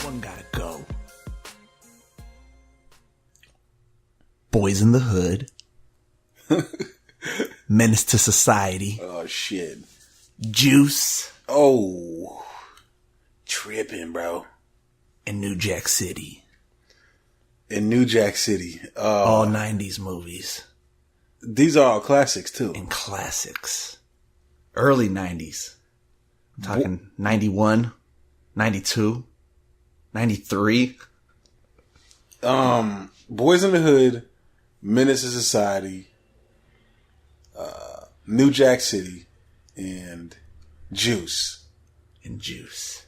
one gotta go. Boyz in the Hood. Menace to Society. Oh, shit. Juice. Oh. Tripping, bro. And New Jack City. In New Jack City. All 90s movies. These are all classics, too. And classics. Early 90s. I'm talking 91, 92, 93. Boyz in the Hood, Menace to Society, New Jack City, and Juice. And Juice.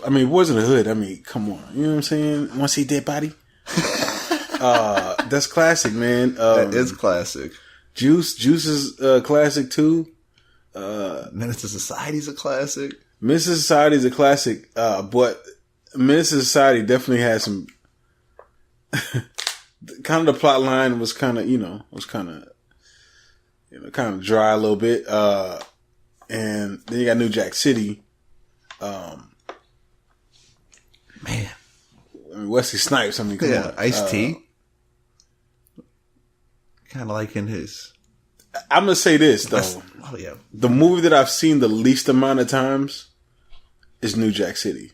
I mean, Boyz in the Hood, I mean, come on. You know what I'm saying? Want to see Dead Body? That's classic, man. That is classic. Juice is classic, too. Menace to Society is a classic. Menace to Society is a classic, but Menace to Society definitely had some... kind of the plot line was kind of, kind of dry a little bit. And then you got New Jack City. Man. I mean, Wesley Snipes, come on. Ice-T. Kind of like in his... I'm going to say this, though. The movie that I've seen the least amount of times is New Jack City.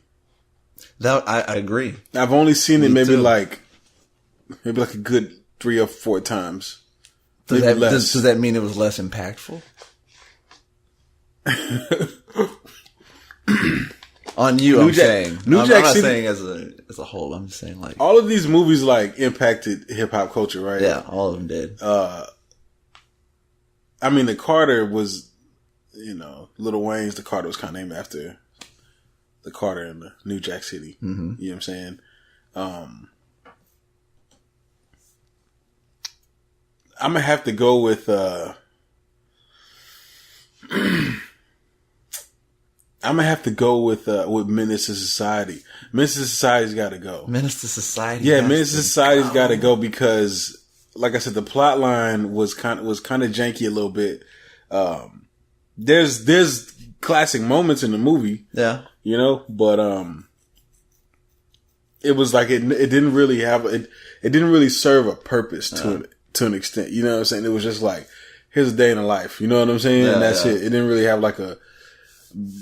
I agree. I've only seen it maybe like a good 3 or 4 times. Does that mean it was less impactful? On you, I'm saying. I'm not saying as a whole. I'm just saying like all of these movies like impacted hip hop culture, right? Yeah, all of them did. I mean, the Carter was, Lil Wayne's The Carter was kind of named after the Carter in the New Jack City. Mm-hmm. You know what I'm saying? I'm gonna have to go with. I'm gonna have to go with Menace to Society. Menace to Society's got to go. Menace to Society. Yeah, Menace to Society's got to go because, like I said, the plot line was kind of janky a little bit. There's classic moments in the movie. Yeah, but it was like it didn't really have it didn't really serve a purpose to an extent. You know what I'm saying? It was just like, here's a day in the life. You know what I'm saying? Yeah, and that's it. It didn't really have like a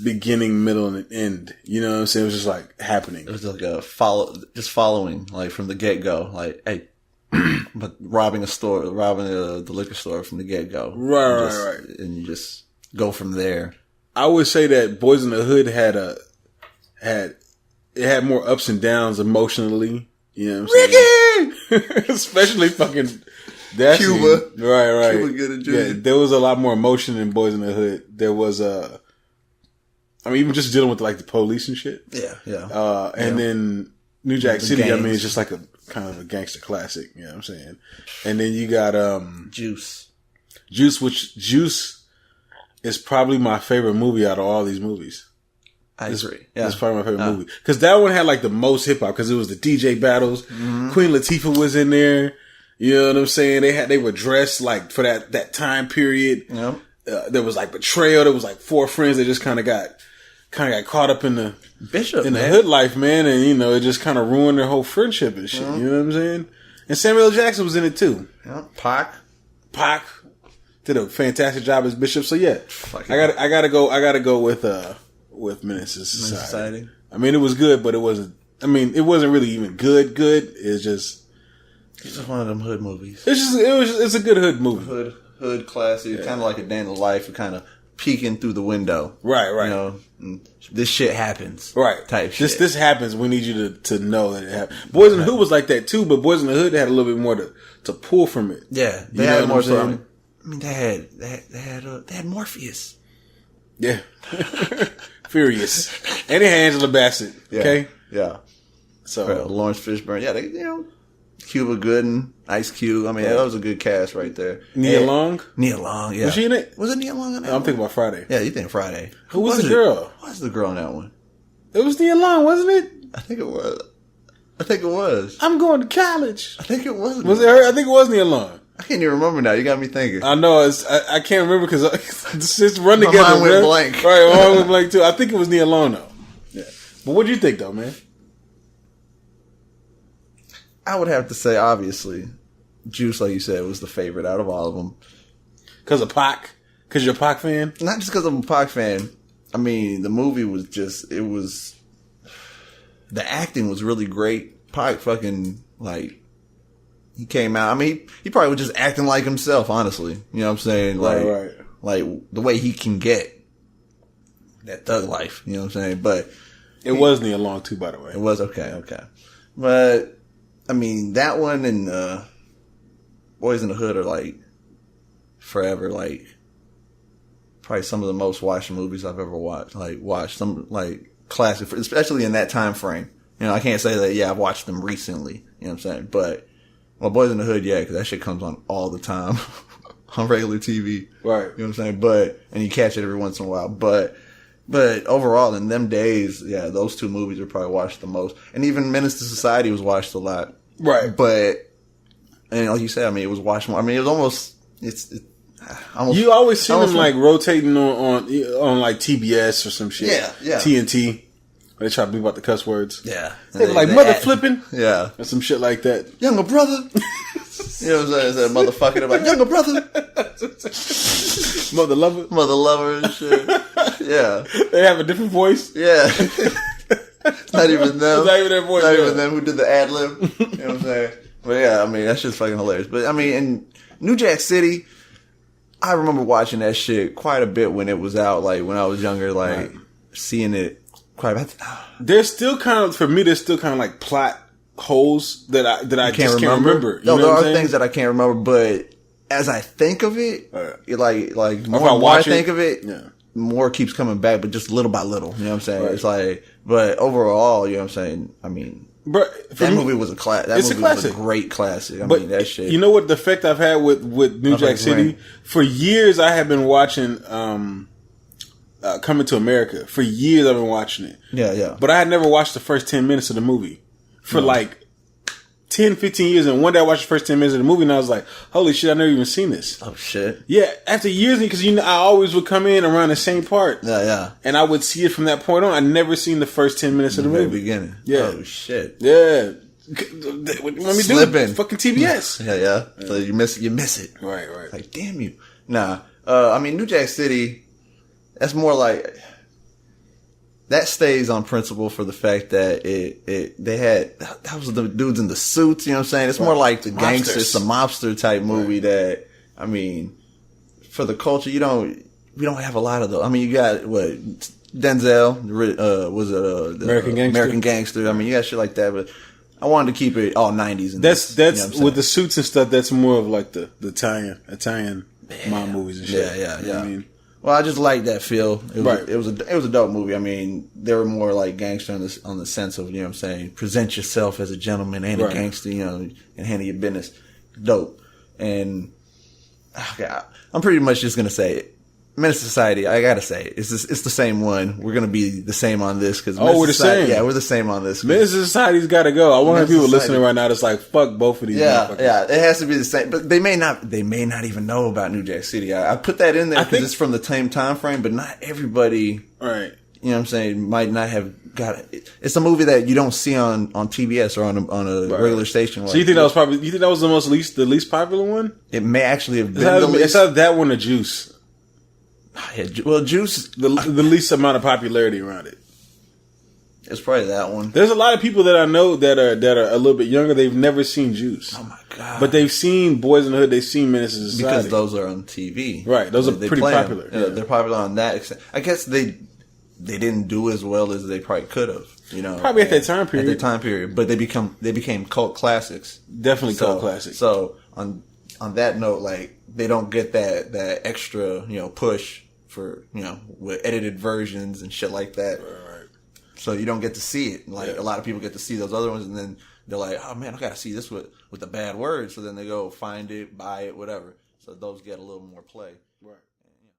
beginning, middle, and end. You know what I'm saying? It was just like happening. It was like following, like from the get go. Like, hey, but robbing the liquor store from the get go. Right. And you just go from there. I would say that Boyz in the Hood had more ups and downs emotionally. You know what I'm saying? Ricky! Especially fucking that Cuba. Scene. Right. Cuba good at yeah, there was a lot more emotion in Boyz in the Hood. There was even just dealing with like the police and shit. Yeah. And then New Jack City, gangs. I mean, it's just like a kind of a gangster classic. You know what I'm saying? And then you got Juice, which Juice is probably my favorite movie out of all these movies. I agree. Yeah. That's probably my favorite movie. Because that one had like the most hip hop because it was the DJ battles. Mm-hmm. Queen Latifah was in there. You know what I'm saying? They were dressed like for that time period. Yep. There was like betrayal. There was like 4 friends that just kind of got caught up in the the hood life, man. And it just kind of ruined their whole friendship and shit. Mm-hmm. You know what I'm saying? And Samuel L. Jackson was in it too. Yeah. Pac did a fantastic job as Bishop. So yeah, I gotta go with Menace to Society. I mean, it was good, but it wasn't. I mean, it wasn't really even good. It's just one of them hood movies. It's a good hood movie. Hood classic, kind of like a day in the life, kind of peeking through the window. Right. This shit happens. Right. Type shit. This happens. We need you to know that it happened. Boyz in the Hood was like that too, but Boyz in the Hood had a little bit more to pull from it. Yeah, they had more. I mean, they had Morpheus. Yeah. Furious. And they had Angela Bassett. Okay. Yeah. So Lawrence Fishburne. Yeah, they Cuba Gooding, Ice Cube. I mean, that was a good cast right there. Nia Long? Nia Long, yeah. Was she in it? Was it Nia Long in that? I'm thinking about Friday. Yeah, you think Friday. Who was the girl? Who was the girl in that one? It was Nia Long, wasn't it? I think it was. I'm going to college. I think it was. Was it her? I think it was Nia Long. I can't even remember now. You got me thinking. I know. I can't remember because it's just run together. My mind went blank. Right, my mind went blank too. I think it was Nia Long though. Yeah. But what do you think though, man? I would have to say, obviously, Juice, like you said, was the favorite out of all of them. Because of Pac? Because you're a Pac fan? Not just because I'm a Pac fan. I mean, the movie was just, it was, the acting was really great. Pac fucking, like, he came out, I mean, he probably was just acting like himself, honestly. You know what I'm saying? Like, like the way he can get that thug life, you know what I'm saying? But it was Nia Long too, by the way. It was, okay. But, I mean, that one and Boyz in the Hood are like, forever, like, probably some of the most watched movies I've ever watched. Like, some, like, classic, especially in that time frame. You know, I can't say that, yeah, I've watched them recently. You know what I'm saying? But, well, Boyz in the Hood, yeah, because that shit comes on all the time on regular TV. Right. You know what I'm saying? But, and you catch it every once in a while. But overall, in them days, yeah, those two movies are probably watched the most. And even Menace to Society was watched a lot. Right. But, and like you said, I mean, it was watched more. I mean, it was almost, almost, you always see them like rotating on like TBS or some shit. Yeah. TNT. They try to bleep out the cuss words. Yeah. They were like mother flipping. Yeah. Or some shit like that. Younger brother. You know what I'm saying? Motherfucking about younger brother. Mother lover. Mother lover and shit. Yeah. They have a different voice. Yeah. Not even them. It's not even their voice. Not even them who did the ad lib. You know what I'm saying? But yeah, I mean, that shit's fucking hilarious. But I mean, in New Jack City, I remember watching that shit quite a bit when it was out, like when I was younger, like seeing it quite a bit. There's still kind of, for me, there's still kind of like plot holes that I just can't remember. No, there are things that I can't remember, but as I think of it, like more and more I think of it, more keeps coming back, but just little by little. You know what I'm saying? Right. It's like, but overall, you know what I'm saying? I mean, that movie was a classic. That movie was a great classic. I mean, that shit. You know what the effect I've had with New Jack City? For years, I have been watching Coming to America. For years, I've been watching it. Yeah. But I had never watched the first 10 minutes of the movie. For like 10, 15 years. And one day I watched the first 10 minutes of the movie and I was like, holy shit, I've never even seen this. Oh, shit. Yeah, after years, because I always would come in around the same part. Yeah. And I would see it from that point on. I'd never seen the first 10 minutes of the movie. Beginning. Yeah. Oh, shit. Yeah. Let me do it. Fucking TBS. Yeah. So you miss it. Right. Like, damn you. Nah. I mean, New Jack City, that's more like, that stays on principle for the fact that that was the dudes in the suits, you know what I'm saying? It's more like the gangster, some mobster type movie that, I mean, for the culture, we don't have a lot of those. I mean, you got, Denzel, was it, American Gangster. I mean, you got shit like that, but I wanted to keep it all 90s. And that's you know with the suits and stuff, that's more of like the Italian mob movies and shit. Yeah. You know what I mean? Well, I just like that feel. It was a dope movie. I mean, they were more like gangster on the sense of, you know what I'm saying, present yourself as a gentleman and a gangster, you know, and handle your business. Dope. And I'm pretty much just gonna say it. Menace Society, I gotta say, it's the same one. We're gonna be the same on this because we're the same. Yeah, we're the same on this. Menace Society's gotta go. I want people listening right now that's like, fuck both of these. Yeah, it has to be the same. But they may not even know about New Jack City. I put that in there because it's from the same time frame, but not everybody. Right. You know what I'm saying? Might not have got it. It's a movie that you don't see on TBS or on a regular station. So you think that was the least popular one? It may actually have been the least. It's either that one or Juice. Yeah, well, Juice, the least amount of popularity around it. It's probably that one. There's a lot of people that I know that are a little bit younger. They've never seen Juice. Oh my god! But they've seen Boyz in the Hood. They've seen Menace II Society because those are on TV. Right? Those are pretty popular. Yeah. They're popular on that extent. I guess they didn't do as well as they probably could have. You know, probably at that time period. But they became cult classics. Definitely cult classics. So on that note, like they don't get that extra push for with edited versions and shit like that. Right. So you don't get to see it. Like a lot of people get to see those other ones, and then they're like, "Oh man, I gotta see this with the bad words." So then they go find it, buy it, whatever. So those get a little more play. Right.